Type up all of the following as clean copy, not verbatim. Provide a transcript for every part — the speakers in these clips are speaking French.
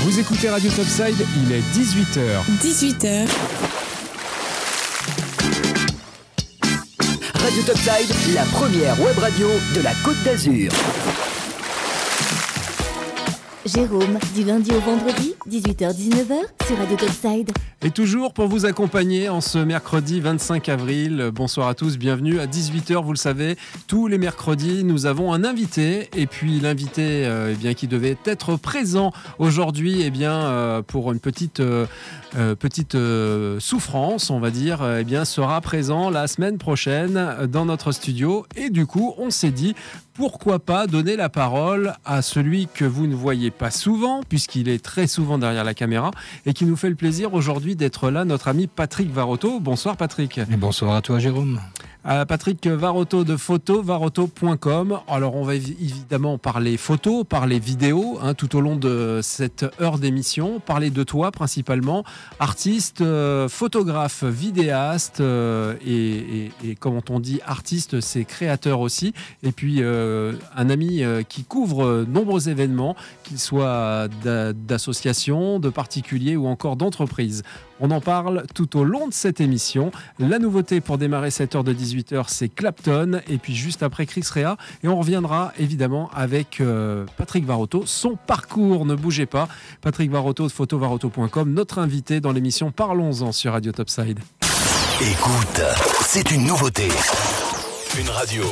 Vous écoutez Radio Topside, il est 18h. 18h. Radio Topside, la première web radio de la Côte d'Azur. Jérôme, du lundi au vendredi, 18h-19h, sur Radio Topside. Et toujours pour vous accompagner en ce mercredi 25 avril. Bonsoir à tous, bienvenue à 18h. Vous le savez, tous les mercredis, nous avons un invité. Et puis l'invité qui devait être présent aujourd'hui pour une petite souffrance, on va dire, sera présent la semaine prochaine dans notre studio. Et du coup, on s'est dit, pourquoi pas donner la parole à celui que vous ne voyez pas souvent, puisqu'il est très souvent derrière la caméra, et qui nous fait le plaisir aujourd'hui d'être là, notre ami Patrick Varotto. Bonsoir Patrick. Et bonsoir à toi Jérôme. Patrick Varotto de photovarotto.com. Alors on va évidemment parler photos, parler vidéos tout au long de cette heure d'émission, parler de toi principalement, artiste, photographe, vidéaste et comment on dit artiste, c'est créateur aussi, et puis un ami qui couvre nombreux événements, qu'ils soient d'associations, de particuliers ou encore d'entreprises. On en parle tout au long de cette émission. La nouveauté pour démarrer cette heure de 18h, c'est Clapton. Et puis juste après, Chris Rea. Et on reviendra évidemment avec Patrick Varotto. Son parcours, ne bougez pas. Patrick Varotto de photovarotto.com, notre invité dans l'émission Parlons-en sur Radio Topside. Écoute, c'est une nouveauté. Une radio,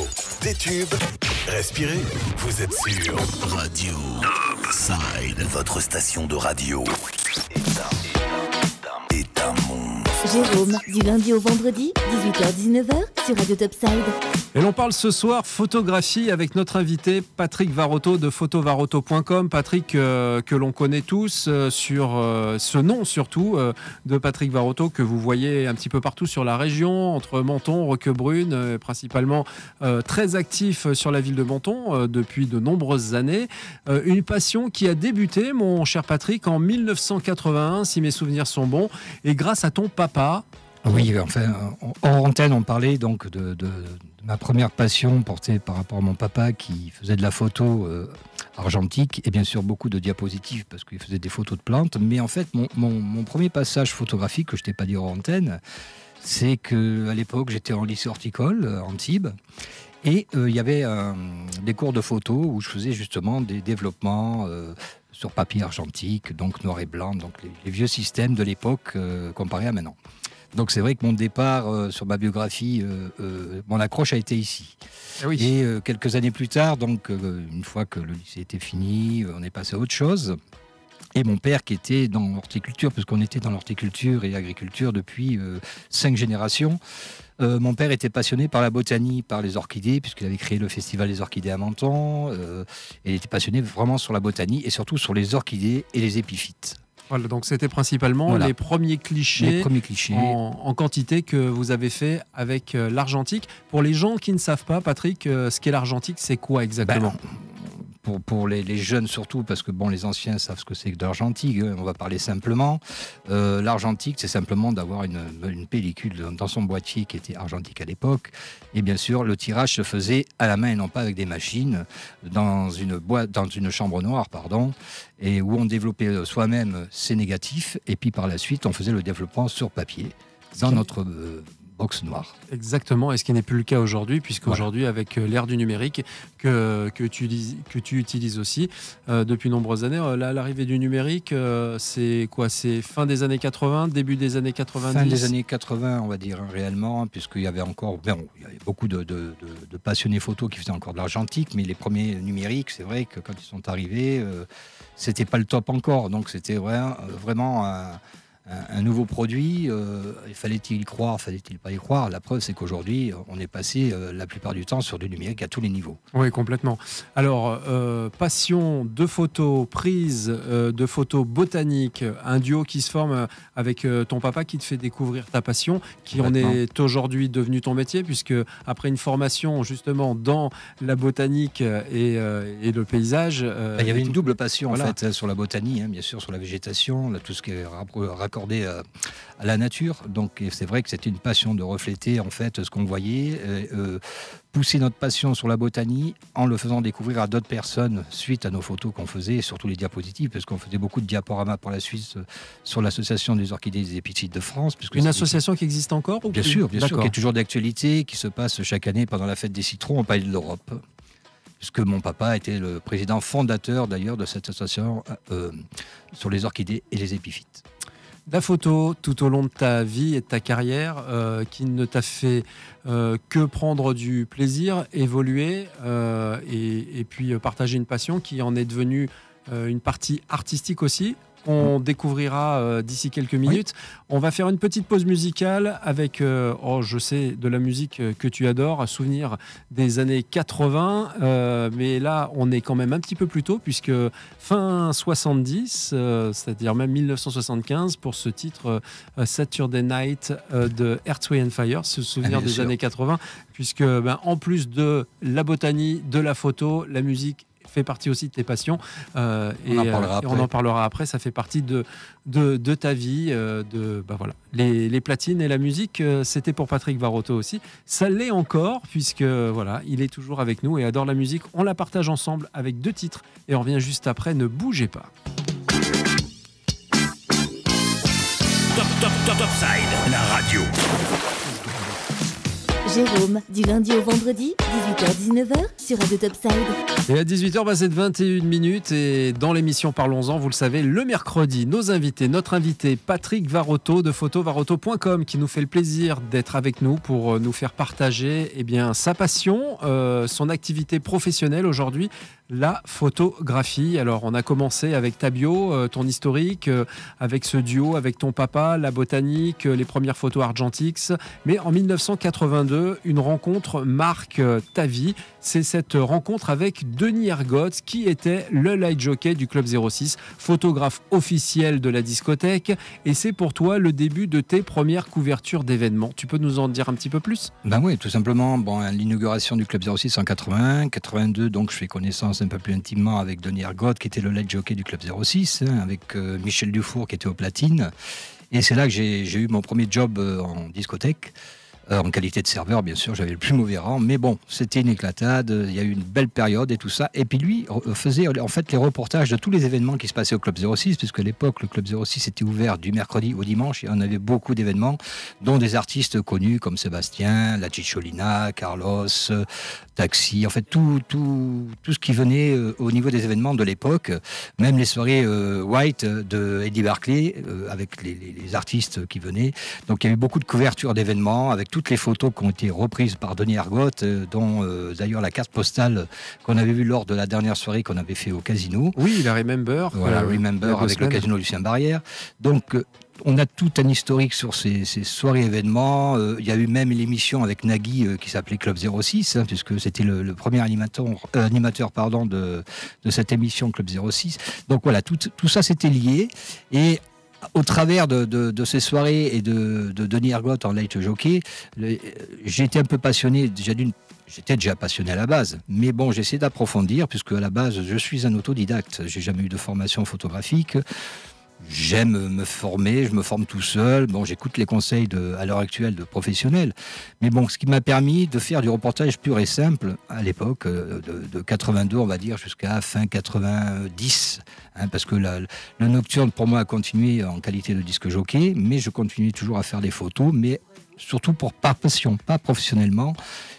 des tubes, respirez. Vous êtes sur Radio Topside, votre station de radio. Jérôme, du lundi au vendredi, 18h-19h, sur Radio Topside. Et l'on parle ce soir photographie avec notre invité Patrick Varotto de photovarotto.com. Patrick que l'on connaît tous sur ce nom surtout de Patrick Varotto que vous voyez un petit peu partout sur la région, entre Menton, Roquebrune, principalement très actif sur la ville de Menton depuis de nombreuses années. Une passion qui a débuté, mon cher Patrick, en 1981, si mes souvenirs sont bons, et grâce à ton papa. Oui, enfin, hors antenne, on parlait donc de ma première passion portée par rapport à mon papa qui faisait de la photo argentique et bien sûr beaucoup de diapositives parce qu'il faisait des photos de plantes. Mais en fait, mon premier passage photographique, que je t'ai pas dit hors antenne, c'est qu'à l'époque, j'étais en lycée horticole, à Antibes. Et il y avait des cours de photo où je faisais justement des développements sur papier argentique, donc noir et blanc, donc les vieux systèmes de l'époque comparés à maintenant. Donc c'est vrai que mon départ sur ma biographie, mon accroche a été ici. Oui. Et quelques années plus tard, donc une fois que le lycée était fini, on est passé à autre chose. Et mon père qui était dans l'horticulture, puisqu'on était dans l'horticulture et l'agriculture depuis 5 générations, mon père était passionné par la botanie, par les orchidées, puisqu'il avait créé le festival des orchidées à Menton. Et il était passionné vraiment sur la botanie et surtout sur les orchidées et les épiphytes. Voilà, donc c'était principalement les premiers clichés, en quantité que vous avez fait avec l'argentique. Pour les gens qui ne savent pas, Patrick, ce qu'est l'argentique, c'est quoi exactement ? Pour les jeunes surtout, parce que bon, les anciens savent ce que c'est que de l'argentique, on va parler simplement. L'argentique, c'est simplement d'avoir une pellicule dans son boîtier qui était argentique à l'époque. Et bien sûr, le tirage se faisait à la main et non pas avec des machines, dans une chambre noire, et où on développait soi-même ses négatifs. Et puis par la suite, on faisait le développement sur papier, dans notre box noire. Exactement, et ce qui n'est plus le cas aujourd'hui, puisqu'aujourd'hui, avec l'ère du numérique que tu utilises aussi depuis nombreuses années, l'arrivée du numérique, c'est quoi ? C'est fin des années 80, début des années 90 ? Fin des années 80, on va dire, réellement, puisqu'il y avait encore il y avait beaucoup de passionnés photos qui faisaient encore de l'argentique, mais les premiers numériques, c'est vrai que quand ils sont arrivés, c'était pas le top encore, donc c'était vraiment un nouveau produit, fallait-il y croire, fallait-il pas y croire ? La preuve, c'est qu'aujourd'hui, on est passé la plupart du temps sur du numérique à tous les niveaux. Oui, complètement. Alors, passion de photos, prise de photos botaniques, un duo qui se forme avec ton papa qui te fait découvrir ta passion, qui en est aujourd'hui devenu ton métier, puisque après une formation justement dans la botanique et le paysage... il y avait une double passion en fait sur la botanie, bien sûr, sur la végétation, tout ce qui est accordé à la nature. Donc c'est vrai que c'était une passion de refléter en fait ce qu'on voyait, pousser notre passion sur la botanie en le faisant découvrir à d'autres personnes suite à nos photos qu'on faisait, et surtout les diapositives, parce qu'on faisait beaucoup de diaporamas par la suite sur l'association des orchidées et des épiphytes de France. Une association qui existe encore ou Bien sûr, qui est toujours d'actualité, qui se passe chaque année pendant la fête des citrons au Palais de l'Europe. Puisque mon papa était le président fondateur d'ailleurs de cette association sur les orchidées et les épiphytes. La photo tout au long de ta vie et de ta carrière qui ne t'a fait que prendre du plaisir, évoluer et puis partager une passion qui en est devenue une partie artistique aussi. On découvrira d'ici quelques minutes. Oui. On va faire une petite pause musicale avec, je sais, de la musique que tu adores, un souvenir des années 80. Mais là, on est quand même un petit peu plus tôt, puisque fin 70, c'est-à-dire même 1975, pour ce titre Saturday Night de Earth, Wind & Fire, ce souvenir des années 80, puisque en plus de la botanie, de la photo, la musique fait partie aussi de tes passions on en parlera après. Ça fait partie de ta vie, voilà. Les platines et la musique, c'était pour Patrick Varotto aussi. Ça l'est encore, puisque voilà, il est toujours avec nous et adore la musique. On la partage ensemble avec 2 titres et on revient juste après. Ne bougez pas. Topside, la radio. Jérôme, du lundi au vendredi, 18h-19h sur Radio Topside. Et à 18h, c'est 21 minutes et dans l'émission Parlons-en, vous le savez, le mercredi, notre invité Patrick Varotto de photovarotto.com qui nous fait le plaisir d'être avec nous pour nous faire partager sa passion, son activité professionnelle aujourd'hui, la photographie. Alors on a commencé avec ta bio, ton historique, avec ce duo, avec ton papa, la botanique, les premières photos Argentix, mais en 1982, une rencontre marque ta vie. C'est cette rencontre avec Denis Ergotte qui était le light jockey du Club 06, photographe officiel de la discothèque, et c'est pour toi le début de tes premières couvertures d'événements. Tu peux nous en dire un petit peu plus ? Oui, tout simplement. L'inauguration du Club 06 en 81, 82, donc je fais connaissance un peu plus intimement avec Denis Ergotte qui était le light jockey du Club 06, avec Michel Dufour qui était aux platines, et c'est là que j'ai eu mon premier job en discothèque. En qualité de serveur, bien sûr, j'avais le plus mauvais rang, mais bon, c'était une éclatade, il y a eu une belle période et tout ça. Et puis lui faisait en fait les reportages de tous les événements qui se passaient au Club 06, puisque à l'époque, le Club 06 était ouvert du mercredi au dimanche, et on avait beaucoup d'événements, dont des artistes connus comme Sébastien, La Cicciolina, Carlos, Taxi, en fait tout ce qui venait au niveau des événements de l'époque, même les soirées White de Eddie Barclay, avec les artistes qui venaient. Donc il y a eu beaucoup de couvertures d'événements, avec toutes les photos qui ont été reprises par Denis Ergotte, dont d'ailleurs la carte postale qu'on avait vue lors de la dernière soirée qu'on avait fait au casino. Oui, la Remember. Voilà, Remember avec le casino Lucien Barrière. Donc on a tout un historique sur ces soirées événements. Il y a eu même l'émission avec Nagui qui s'appelait Club 06, puisque c'était le premier animateur de cette émission Club 06. Donc voilà, tout ça c'était lié. Et au travers de ces soirées et de Denis Ergotte en light jockey, j'ai été un peu passionné. J'étais déjà passionné à la base, mais bon, j'ai essayé d'approfondir, puisque à la base, je suis un autodidacte. J'ai jamais eu de formation photographique. J'aime me former, je me forme tout seul. Bon, j'écoute les conseils à l'heure actuelle de professionnels. Mais bon, ce qui m'a permis de faire du reportage pur et simple à l'époque, de 82, on va dire, jusqu'à fin 90. Parce que le nocturne, pour moi, a continué en qualité de disque jockey, mais je continuais toujours à faire des photos, mais surtout par passion, pas professionnellement.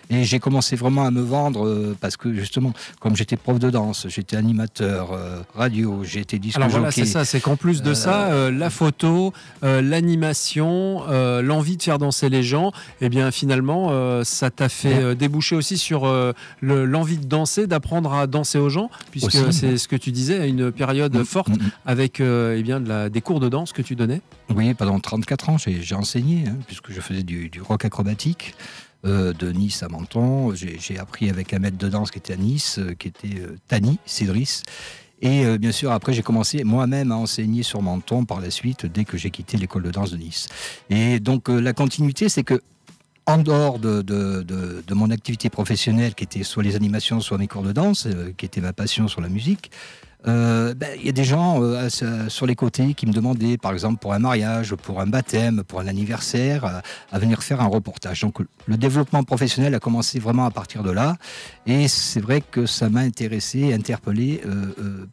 Et j'ai commencé vraiment à me vendre parce que justement, comme j'étais prof de danse, j'étais animateur radio, j'ai été disque jockey. Alors voilà, c'est ça, c'est qu'en plus de ça, la photo, l'animation, l'envie de faire danser les gens, eh bien finalement, ça t'a fait déboucher aussi sur l'envie de danser, d'apprendre à danser aux gens, puisque aussi, c'est ce que tu disais, à une période forte avec des cours de danse que tu donnais. Oui, pendant 34 ans, j'ai enseigné, puisque je faisais du rock acrobatique. De Nice à Menton. J'ai appris avec un maître de danse qui était à Nice, qui était Tani Cédris. Et bien sûr, après, j'ai commencé moi-même à enseigner sur Menton par la suite, dès que j'ai quitté l'école de danse de Nice. Et donc, la continuité, c'est que en dehors de mon activité professionnelle, qui était soit les animations, soit mes cours de danse, qui était ma passion sur la musique, y a des gens sur les côtés qui me demandaient, par exemple pour un mariage, pour un baptême, pour un anniversaire, à venir faire un reportage. Donc le développement professionnel a commencé vraiment à partir de là, et c'est vrai que ça m'a intéressé, interpellé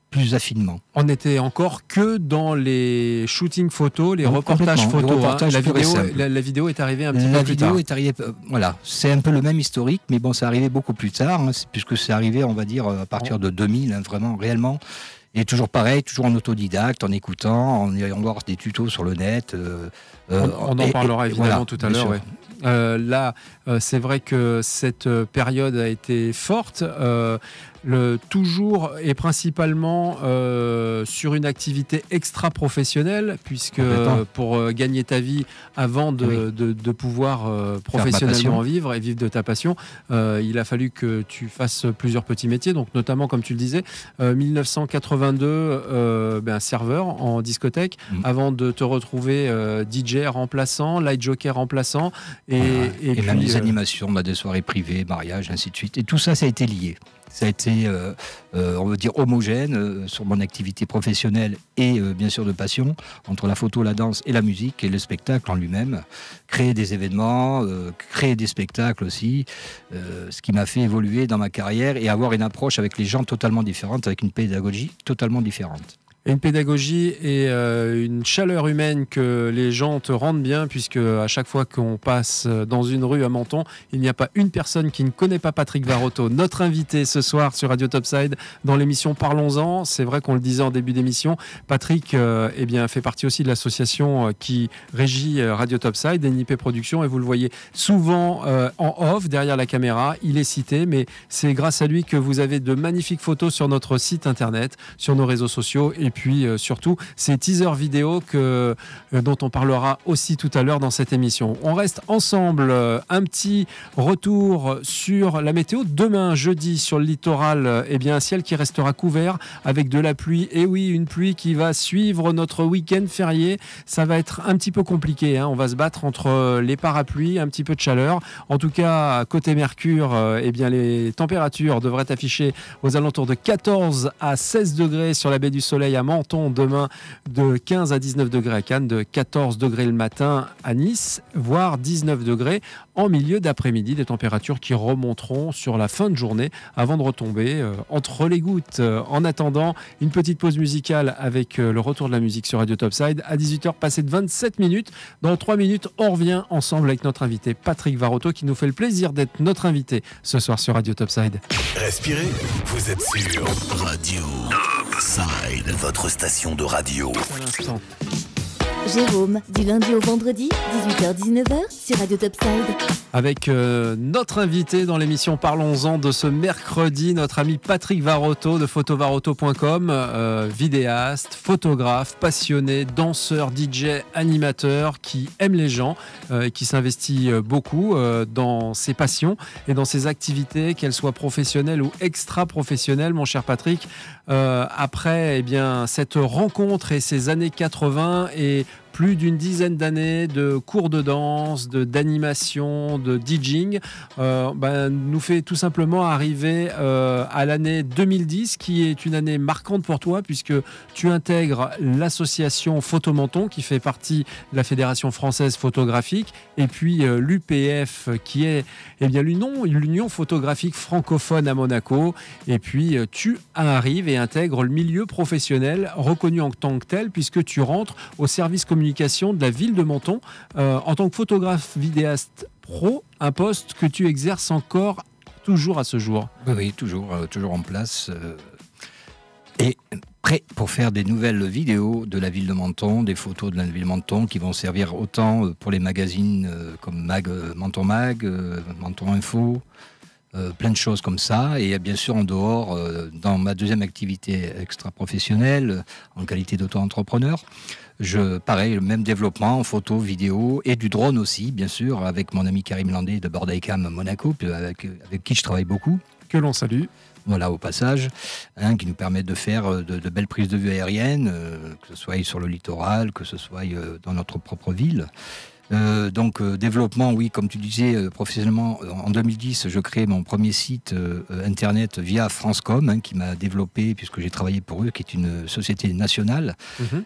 plus affinement. On n'était encore que dans les shootings photos, les reportages photos. La vidéo est arrivée un petit peu plus tard. La vidéo est arrivée, voilà, c'est un peu le même historique, mais bon, c'est arrivé beaucoup plus tard, puisque c'est arrivé, on va dire, à partir de 2000, vraiment, réellement. Et toujours pareil, toujours en autodidacte, en écoutant, en allant voir des tutos sur le net. On en parlera évidemment tout à l'heure. Ouais. Là, c'est vrai que cette période a été forte. Toujours et principalement sur une activité extra-professionnelle, puisque pour gagner ta vie avant de pouvoir professionnellement vivre et vivre de ta passion, il a fallu que tu fasses plusieurs petits métiers, donc notamment, comme tu le disais, 1982, serveur en discothèque, avant de te retrouver DJ remplaçant, light joker remplaçant, et puis, même les animations, des soirées privées, mariages, ainsi de suite. Et tout ça, ça a été lié. Ça a été, on va dire, homogène sur mon activité professionnelle et bien sûr de passion, entre la photo, la danse et la musique et le spectacle en lui-même. Créer des événements, créer des spectacles aussi, ce qui m'a fait évoluer dans ma carrière et avoir une approche avec les gens totalement différente, avec une pédagogie totalement différente. Une pédagogie et une chaleur humaine que les gens te rendent bien, puisque à chaque fois qu'on passe dans une rue à Menton, il n'y a pas une personne qui ne connaît pas Patrick Varotto, notre invité ce soir sur Radio Topside dans l'émission Parlons-en. C'est vrai qu'on le disait en début d'émission, Patrick fait partie aussi de l'association qui régit Radio Topside, NIP Productions, et vous le voyez souvent en off, derrière la caméra. Il est cité, mais c'est grâce à lui que vous avez de magnifiques photos sur notre site internet, sur nos réseaux sociaux, et puis surtout ces teasers vidéo dont on parlera aussi tout à l'heure dans cette émission. On reste ensemble, un petit retour sur la météo. Demain, jeudi, sur le littoral, un ciel qui restera couvert avec de la pluie. Et oui, une pluie qui va suivre notre week-end férié. Ça va être un petit peu compliqué, hein. On va se battre entre les parapluies, un petit peu de chaleur. En tout cas, côté Mercure, les températures devraient afficher aux alentours de 14 à 16 degrés sur la baie du Soleil à Menton, demain de 15 à 19 degrés à Cannes, de 14 degrés le matin à Nice, voire 19 degrés en milieu d'après-midi, des températures qui remonteront sur la fin de journée avant de retomber entre les gouttes. En attendant, une petite pause musicale avec le retour de la musique sur Radio Topside à 18h passé de 27 minutes. Dans 3 minutes, on revient ensemble avec notre invité Patrick Varotto qui nous fait le plaisir d'être notre invité ce soir sur Radio Topside. Respirez, vous êtes sur Radio Topside, votre station de radio. À l'instant. Jérôme, du lundi au vendredi, 18h-19h sur Radio Topside. Avec notre invité dans l'émission Parlons-en de ce mercredi, notre ami Patrick Varotto de photovarotto.com, vidéaste, photographe, passionné, danseur, DJ, animateur, qui aime les gens, qui s'investit beaucoup dans ses passions et dans ses activités, qu'elles soient professionnelles ou extra-professionnelles, mon cher Patrick. Après cette rencontre et ces années 80 et plus d'une dizaine d'années de cours de danse, d'animation, de DJing, nous fait tout simplement arriver à l'année 2010, qui est une année marquante pour toi, puisque tu intègres l'association Photo Menton, qui fait partie de la Fédération Française Photographique, et puis l'UPF, qui est l'Union Photographique Francophone à Monaco. Et puis tu arrives et intègres le milieu professionnel reconnu en tant que tel, puisque tu rentres au service communication de la ville de Menton en tant que photographe vidéaste pro, un poste que tu exerces encore toujours à ce jour. Oui, toujours en place et prêt pour faire des nouvelles vidéos de la ville de Menton, des photos de la ville de Menton qui vont servir autant pour les magazines comme Menton Mag, Menton Info, plein de choses comme ça. Et bien sûr en dehors, dans ma deuxième activité extra-professionnelle, en qualité d'auto-entrepreneur, pareil, le même développement en photo, vidéo et du drone aussi, bien sûr, avec mon ami Karim Landé de Bordicam Monaco, avec qui je travaille beaucoup. Que l'on salue. Voilà, au passage, qui nous permettent de faire de belles prises de vue aériennes, que ce soit sur le littoral, que ce soit dans notre propre ville. Développement, oui, comme tu disais, professionnellement, en 2010, je crée mon premier site internet via Francecom, qui m'a développé, puisque j'ai travaillé pour eux, qui est une société nationale,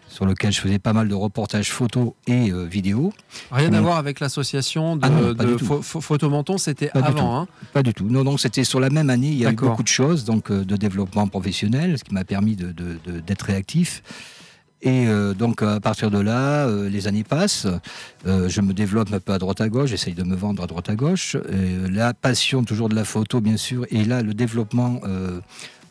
sur lequel je faisais pas mal de reportages photos et vidéos. Rien à voir avec l'association de Photomenton, c'était pas avant. Pas du tout. Non, c'était sur la même année, il y a eu beaucoup de choses, de développement professionnel, ce qui m'a permis d'être réactif. Et donc à partir de là, les années passent, je me développe un peu à droite à gauche, j'essaye de me vendre à droite à gauche. La passion toujours de la photo, bien sûr, et là le développement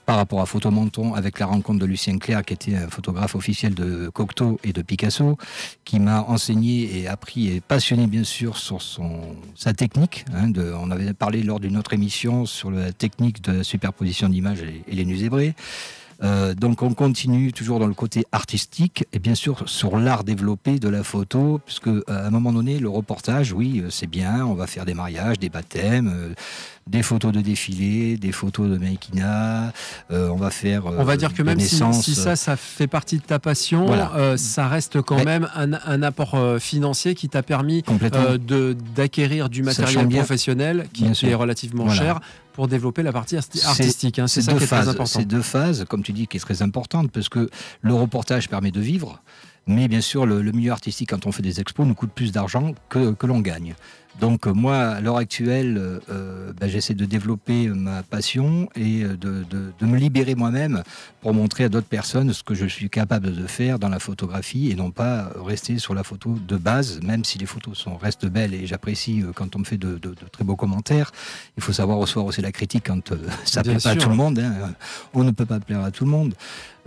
par rapport à Photomenton avec la rencontre de Lucien Clerc, qui était un photographe officiel de Cocteau et de Picasso, qui m'a enseigné et appris et passionné bien sûr sur sa technique. On avait parlé lors d'une autre émission sur la technique de la superposition d'images et les nus zébrés. Donc on continue toujours dans le côté artistique et bien sûr sur l'art développé de la photo, puisque à un moment donné le reportage, oui, c'est bien, on va faire des mariages, des baptêmes, des photos de défilés, des photos de mannequinat, on va faire on va dire que même si ça fait partie de ta passion, voilà. Ça reste quand même un apport financier qui t'a permis d'acquérir du matériel professionnel qui est relativement cher pour développer la partie artistique. C'est ça qui est très important. C'est deux phases, comme tu dis, qui est très importante, parce que le reportage permet de vivre, mais bien sûr, le milieu artistique, quand on fait des expos, nous coûte plus d'argent que l'on gagne. Donc moi, à l'heure actuelle, j'essaie de développer ma passion et de me libérer moi-même pour montrer à d'autres personnes ce que je suis capable de faire dans la photographie et non pas rester sur la photo de base, même si les photos restent belles et j'apprécie quand on me fait de très beaux commentaires. Il faut savoir recevoir aussi la critique quand ça ne plaît pas à tout le monde. On ne peut pas plaire à tout le monde.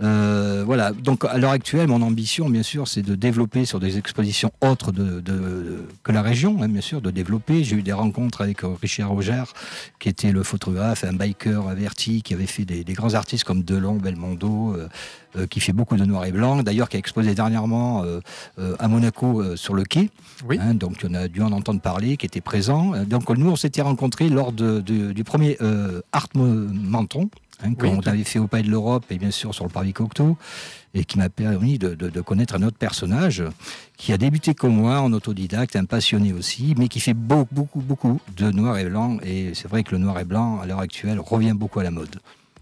Voilà, donc à l'heure actuelle, mon ambition, bien sûr, c'est de développer sur des expositions autres que la région, bien sûr, de développer. J'ai eu des rencontres avec Richard Auger, qui était le photographe, un biker averti, qui avait fait des grands artistes comme Delon, Belmondo, qui fait beaucoup de noir et blanc, d'ailleurs qui a exposé dernièrement à Monaco sur le quai. Oui. Donc on a dû en entendre parler, qui était présent. Donc nous, on s'était rencontrés lors du premier Art Menton, qu'on avait fait au Palais de l'Europe et bien sûr sur le parvis Cocteau, et qui m'a permis de connaître un autre personnage qui a débuté comme moi en autodidacte, un passionné aussi, mais qui fait beaucoup de noir et blanc. Et c'est vrai que le noir et blanc, à l'heure actuelle, revient beaucoup à la mode.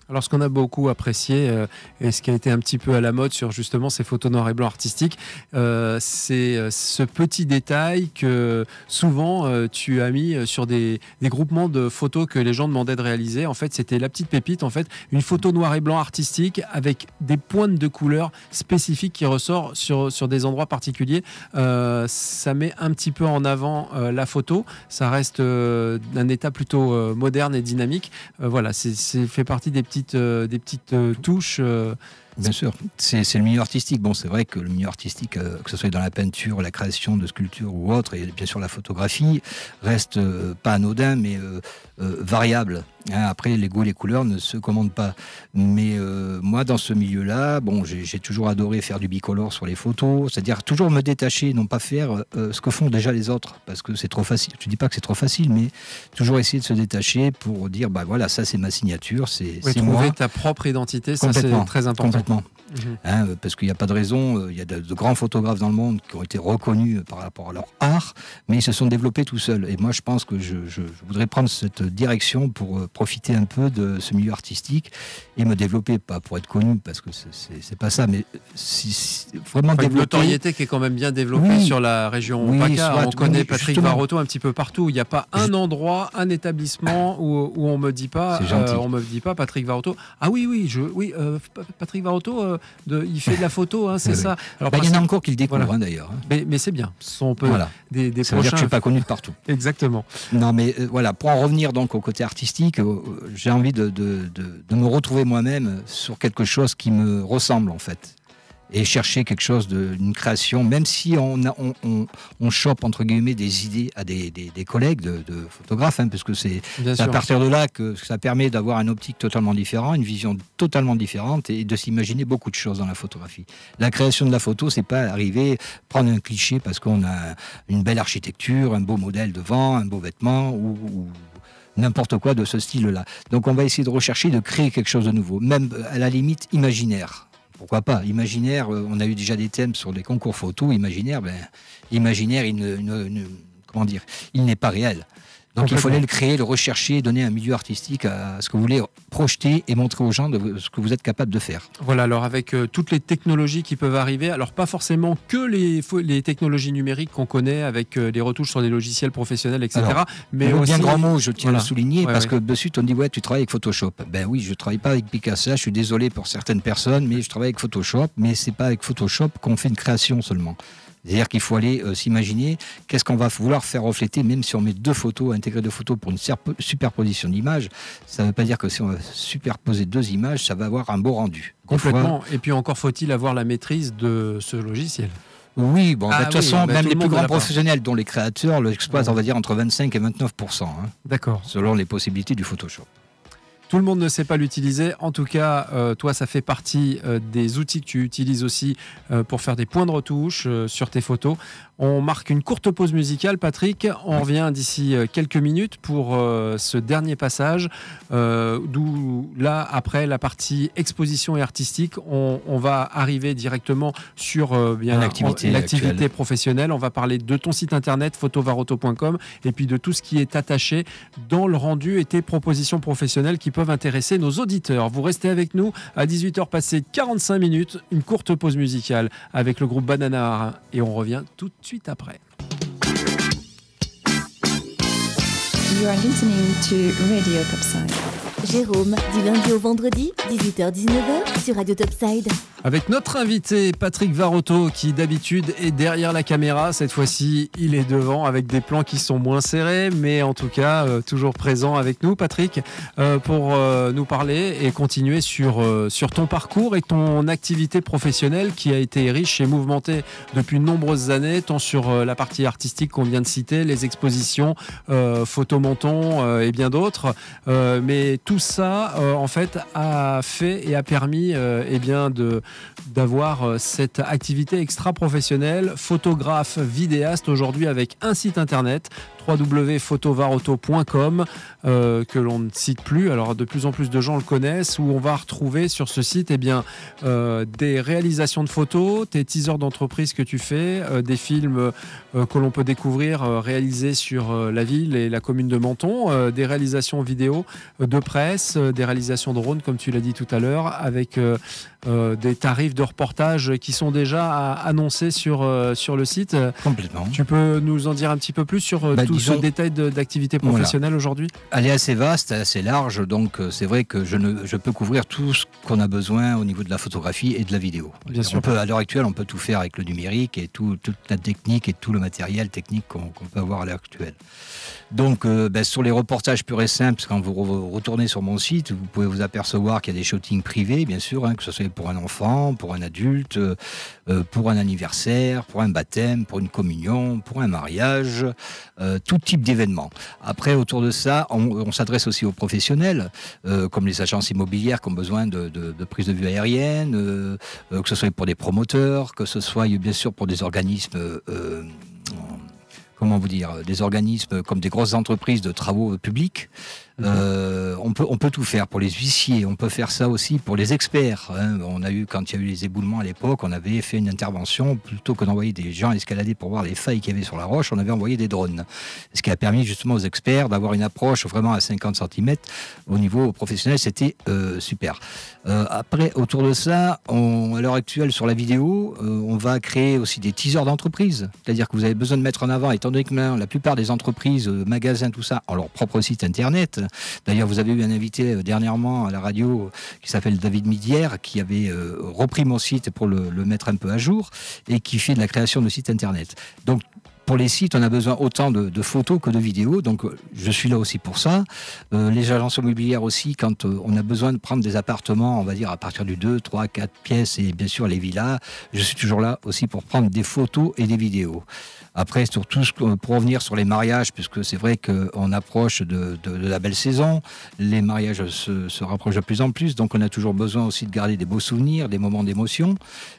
Alors ce qu'on a beaucoup apprécié et ce qui a été un petit peu à la mode sur justement ces photos noir et blanc artistiques, c'est ce petit détail que souvent tu as mis sur des groupements de photos que les gens demandaient de réaliser. En fait, c'était la petite pépite, en fait, une photo noir et blanc artistique avec des pointes de couleurs spécifiques qui ressortent sur des endroits particuliers. Ça met un petit peu en avant la photo. Ça reste d'un état plutôt moderne et dynamique. Voilà, c'est fait partie des petites touches. Bien sûr, c'est le milieu artistique. Bon, c'est vrai que le milieu artistique, que ce soit dans la peinture, la création de sculptures ou autre, et bien sûr la photographie, reste pas anodin, mais variable. Après, les goûts et les couleurs ne se commandent pas. Mais moi, dans ce milieu-là, bon, j'ai toujours adoré faire du bicolore sur les photos, c'est-à-dire toujours me détacher, non pas faire ce que font déjà les autres, parce que c'est trop facile. Je ne dis pas que c'est trop facile, mais toujours essayer de se détacher pour dire, voilà, ça c'est ma signature, c'est trouver moi. Ta propre identité, ça c'est très important. Complètement. Parce qu'il n'y a pas de raison, il y a de grands photographes dans le monde qui ont été reconnus par rapport à leur art, mais ils se sont développés tout seuls. Et moi, je pense que je voudrais prendre cette direction pour profiter un peu de ce milieu artistique et me développer, pas pour être connu, parce que c'est pas ça, mais vraiment développer. Une notoriété qui est quand même bien développée sur la région PACA. On connaît Patrick Varotto un petit peu partout. Il n'y a pas un endroit, un établissement où on me dit pas, Patrick Varotto. Ah oui, Patrick Varotto. Il fait de la photo, c'est ça. Alors, il y en a encore qui le découvrent d'ailleurs. Mais c'est bien. Ce sont des ça veut dire que je ne suis pas connu de partout. Exactement. Non, mais voilà, pour en revenir donc au côté artistique, j'ai envie de me retrouver moi-même sur quelque chose qui me ressemble en fait. Et chercher quelque chose d'une création, même si on chope entre guillemets des idées à des collègues de photographes, parce que c'est à partir de là que ça permet d'avoir un optique totalement différent, une vision totalement différente et de s'imaginer beaucoup de choses dans la photographie. La création de la photo, c'est pas arriver, prendre un cliché parce qu'on a une belle architecture, un beau modèle devant, un beau vêtement ou n'importe quoi de ce style-là. Donc on va essayer de rechercher, de créer quelque chose de nouveau, même à la limite imaginaire. pourquoi pas. Imaginaire, on a eu déjà des thèmes sur les concours photos. Imaginaire, imaginaire, comment dire, il n'est pas réel. Donc il fallait le créer, le rechercher, donner un milieu artistique à ce que vous voulez projeter et montrer aux gens de ce que vous êtes capable de faire. Voilà, alors avec toutes les technologies qui peuvent arriver, alors pas forcément que les technologies numériques qu'on connaît avec les retouches sur des logiciels professionnels, etc. Alors, mais aussi, bien grand mot, je tiens à le souligner, ouais, parce que de suite on dit ouais, tu travailles avec Photoshop. Ben oui, je travaille pas avec Picasa, je suis désolé pour certaines personnes, mais je travaille avec Photoshop, mais c'est pas avec Photoshop qu'on fait une création seulement. C'est-à-dire qu'il faut aller s'imaginer qu'est-ce qu'on va vouloir faire refléter, même si on met deux photos, intégrer deux photos pour une superposition d'images. Ça ne veut pas dire que si on va superposer deux images, ça va avoir un beau rendu. Complètement. Et puis encore faut-il avoir la maîtrise de ce logiciel. Oui, bon, de toute façon, même les plus grands professionnels, dont les créateurs, l'exploitent, on va dire, entre 25 et 29%. D'accord. Selon les possibilités du Photoshop. Tout le monde ne sait pas l'utiliser. En tout cas, toi, ça fait partie des outils que tu utilises aussi pour faire des points de retouche sur tes photos. On marque une courte pause musicale, Patrick. On revient d'ici quelques minutes pour ce dernier passage, d'où là, après la partie exposition et artistique, on va arriver directement sur l'activité professionnelle. On va parler de ton site internet, photovaroto.com, et puis de tout ce qui est attaché dans le rendu et tes propositions professionnelles qui peuvent intéresser nos auditeurs. Vous restez avec nous à 18h passées 45 minutes, une courte pause musicale avec le groupe Banana Marin, et on revient tout de suite après. You are listening to Radio Topside. Jérôme, du lundi au vendredi, 18h-19h sur Radio Topside. Avec notre invité Patrick Varotto qui d'habitude est derrière la caméra. Cette fois-ci, il est devant avec des plans qui sont moins serrés, mais en tout cas toujours présent avec nous, Patrick, pour nous parler et continuer sur ton parcours et ton activité professionnelle qui a été riche et mouvementée depuis de nombreuses années, tant sur la partie artistique qu'on vient de citer, les expositions, photomonton et bien d'autres. Mais tout ça, en fait, a fait et a permis d'avoir cette activité extra-professionnelle, photographe, vidéaste aujourd'hui avec un site internet, www.photovaroto.com, que l'on ne cite plus. Alors de plus en plus de gens le connaissent, où on va retrouver sur ce site des réalisations de photos, tes teasers d'entreprise que tu fais, des films que l'on peut découvrir réalisés sur la ville et la commune de Menton, des réalisations vidéo de presse, des réalisations de drone comme tu l'as dit tout à l'heure, avec des tarifs de reportage qui sont déjà annoncés sur le site. Complètement. Tu peux nous en dire un petit peu plus sur tout ce détail d'activité professionnelle aujourd'hui ? Elle est assez vaste, assez large, donc c'est vrai que je peux couvrir tout ce qu'on a besoin au niveau de la photographie et de la vidéo. Bien sûr. À l'heure actuelle, on peut tout faire avec le numérique et toute la technique et tout le matériel technique qu'on peut avoir à l'heure actuelle. Donc sur les reportages purs et simples, quand vous retournez sur mon site, vous pouvez vous apercevoir qu'il y a des shootings privés, bien sûr, que ce soit pour un enfant, pour un adulte, pour un anniversaire, pour un baptême, pour une communion, pour un mariage, tout type d'événement. Après, autour de ça, on s'adresse aussi aux professionnels, comme les agences immobilières qui ont besoin de prise de vue aérienne, que ce soit pour des promoteurs, que ce soit bien sûr pour des organismes... des organismes comme des grosses entreprises de travaux publics. On peut tout faire pour les huissiers, on peut faire ça aussi pour les experts. Quand il y a eu les éboulements à l'époque, on avait fait une intervention, plutôt que d'envoyer des gens escalader pour voir les failles qu'il y avait sur la roche, on avait envoyé des drones. Ce qui a permis justement aux experts d'avoir une approche vraiment à 50 cm. Au niveau professionnel, c'était super. Après, autour de ça, à l'heure actuelle, sur la vidéo, on va créer aussi des teasers d'entreprise. C'est-à-dire que vous avez besoin de mettre en avant, étant donné que la plupart des entreprises, magasins, tout ça, ont leur propre site internet. D'ailleurs, vous avez eu un invité dernièrement à la radio qui s'appelle David Midière, qui avait repris mon site pour le mettre un peu à jour et qui fait de la création de sites internet. Donc, pour les sites, on a besoin autant de photos que de vidéos, donc je suis là aussi pour ça. Les agences immobilières aussi, quand on a besoin de prendre des appartements, on va dire à partir du 2, 3, 4 pièces, et bien sûr les villas, je suis toujours là aussi pour prendre des photos et des vidéos. Après, surtout pour revenir sur les mariages, puisque c'est vrai qu'on approche de la belle saison, les mariages se rapprochent de plus en plus, donc on a toujours besoin aussi de garder des beaux souvenirs, des moments d'émotion.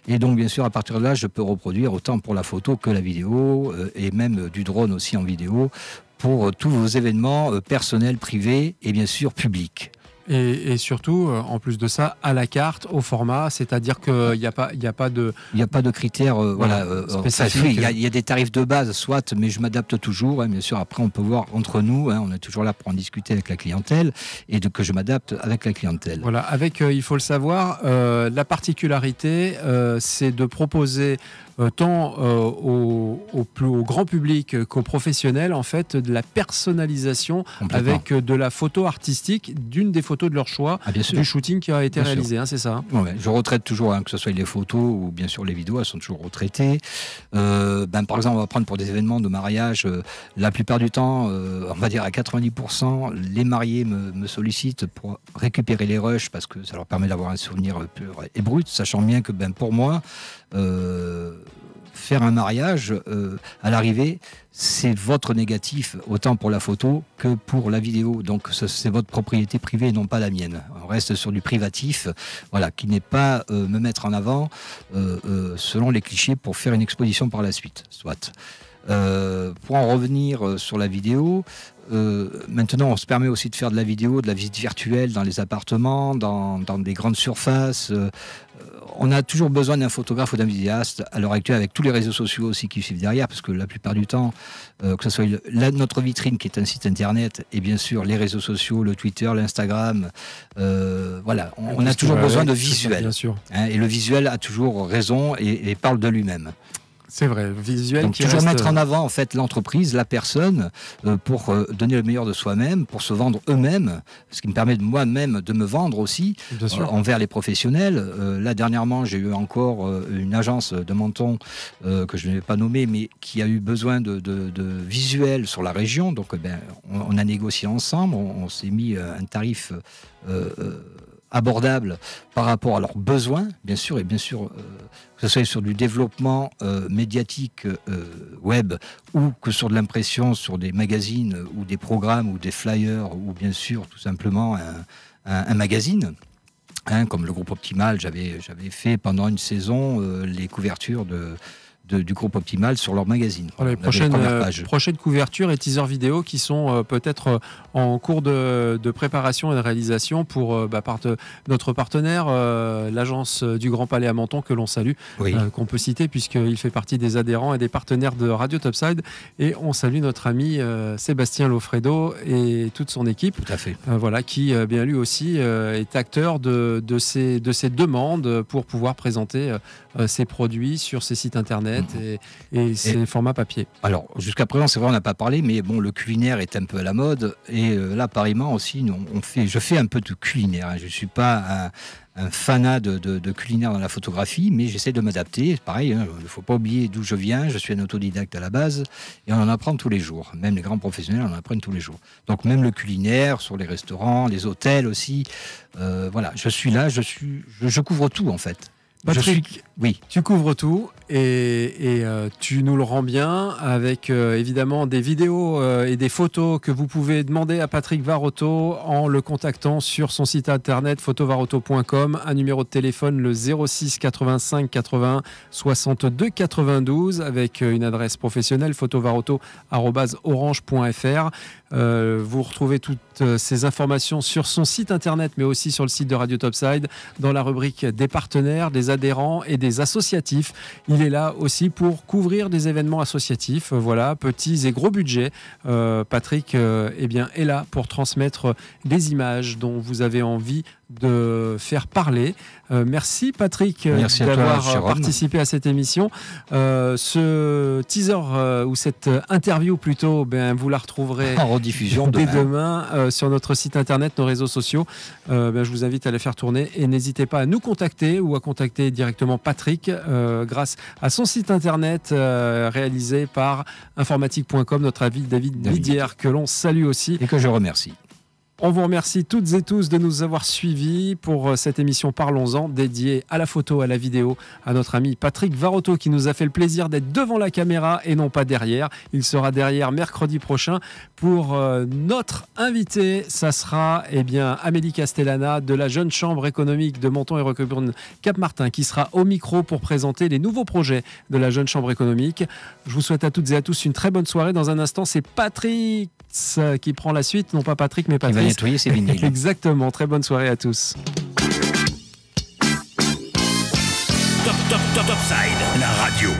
Et donc, bien sûr, à partir de là, je peux reproduire autant pour la photo que la vidéo, et même du drone aussi en vidéo, pour tous vos événements personnels, privés et bien sûr publics. Et surtout, en plus de ça, à la carte, au format, c'est-à-dire qu'il n'y a pas de... Il n'y a pas de critères spécifiques. Il y a des tarifs de base, soit, mais je m'adapte toujours. Bien sûr, après, on peut voir entre nous. On est toujours là pour en discuter avec la clientèle et que je m'adapte avec la clientèle. Voilà, il faut le savoir, la particularité, c'est de proposer tant au grand public qu'aux professionnels, en fait, de la personnalisation avec de la photo artistique d'une des photos de leur choix, du shooting qui a été réalisé, c'est ça. Ouais, je retraite toujours, que ce soit les photos ou bien sûr les vidéos, elles sont toujours retraitées. Par exemple, on va prendre pour des événements de mariage, la plupart du temps, on va dire à 90%, les mariés me sollicitent pour récupérer les rushs parce que ça leur permet d'avoir un souvenir pur et brut, sachant bien que pour moi, faire un mariage à l'arrivée, c'est votre négatif autant pour la photo que pour la vidéo. Donc c'est votre propriété privée et non pas la mienne. On reste sur du privatif, qui n'est pas me mettre en avant selon les clichés pour faire une exposition par la suite. Soit. Pour en revenir sur la vidéo, maintenant on se permet aussi de faire de la vidéo, de la visite virtuelle dans les appartements, dans des grandes surfaces. On a toujours besoin d'un photographe ou d'un vidéaste à l'heure actuelle, avec tous les réseaux sociaux aussi qui suivent derrière, parce que la plupart du temps, que ce soit notre vitrine qui est un site internet, et bien sûr les réseaux sociaux, le Twitter, l'Instagram, on a toujours besoin de visuel. Bien sûr. Et le visuel a toujours raison et parle de lui-même. C'est vrai, le visuel. Donc toujours mettre en avant en fait l'entreprise, la personne, pour donner le meilleur de soi-même, pour se vendre eux-mêmes, ce qui me permet moi-même de me vendre aussi envers les professionnels. Là dernièrement, j'ai eu encore une agence de Menton que je ne vais pas nommer, mais qui a eu besoin de visuels sur la région. Donc on a négocié ensemble, on s'est mis un tarif abordable par rapport à leurs besoins, bien sûr, et bien sûr que ce soit sur du développement médiatique web ou que sur de l'impression sur des magazines ou des programmes ou des flyers ou bien sûr tout simplement un magazine. Comme le groupe Optimal, j'avais fait pendant une saison les couvertures du groupe Optimal sur leur magazine. Les prochaines couvertures et teasers vidéo qui sont peut-être en cours de préparation et de réalisation par notre partenaire, l'agence du Grand Palais à Menton, que l'on salue, qu'on peut citer puisqu'il fait partie des adhérents et des partenaires de Radio Topside. Et on salue notre ami Sébastien Lofredo et toute son équipe. Tout à fait. Qui lui aussi est acteur de ces demandes pour pouvoir présenter ses produits sur ses sites internet et ses formats papier. Alors, jusqu'à présent, c'est vrai, on n'a pas parlé, mais le culinaire est un peu à la mode. Et là, pareillement aussi, je fais un peu de culinaire. Je ne suis pas un fanat de culinaire dans la photographie, mais j'essaie de m'adapter. Pareil, il ne faut pas oublier d'où je viens. Je suis un autodidacte à la base et on en apprend tous les jours. Même les grands professionnels en apprennent tous les jours. Donc même le culinaire, sur les restaurants, les hôtels aussi. Je suis là, je couvre tout en fait. Patrick, tu couvres tout et tu nous le rends bien avec évidemment des vidéos et des photos que vous pouvez demander à Patrick Varotto en le contactant sur son site internet photovarotto.com, un numéro de téléphone le 06 85 81 62 92 avec une adresse professionnelle photovarotto@orange.fr. Vous retrouvez toutes ces informations sur son site internet mais aussi sur le site de Radio Topside dans la rubrique des partenaires, des adhérents et des associatifs. Il est là aussi pour couvrir des événements associatifs, petits et gros budgets. Patrick est là pour transmettre des images dont vous avez envie de faire parler. Merci Patrick d'avoir participé à cette émission. Ce teaser ou cette interview plutôt, vous la retrouverez en rediffusion dès demain sur notre site internet, nos réseaux sociaux. Je vous invite à les faire tourner et n'hésitez pas à nous contacter ou à contacter directement Patrick grâce à son site internet réalisé par informatique.com, notre ami David Lidière, que l'on salue aussi. Et que je remercie. On vous remercie toutes et tous de nous avoir suivis pour cette émission Parlons-en, dédiée à la photo, à la vidéo, à notre ami Patrick Varotto qui nous a fait le plaisir d'être devant la caméra et non pas derrière. Il sera derrière mercredi prochain pour notre invité. Ça sera Amélie Castellana de la Jeune Chambre économique de Menton et Roquebrune-Cap-Martin qui sera au micro pour présenter les nouveaux projets de la Jeune Chambre économique. Je vous souhaite à toutes et à tous une très bonne soirée. Dans un instant, c'est Patrick qui prend la suite, non pas Patrick mais Patrick. nettoyer ses vinyles. Exactement. Très bonne soirée à tous. Top Side, la radio.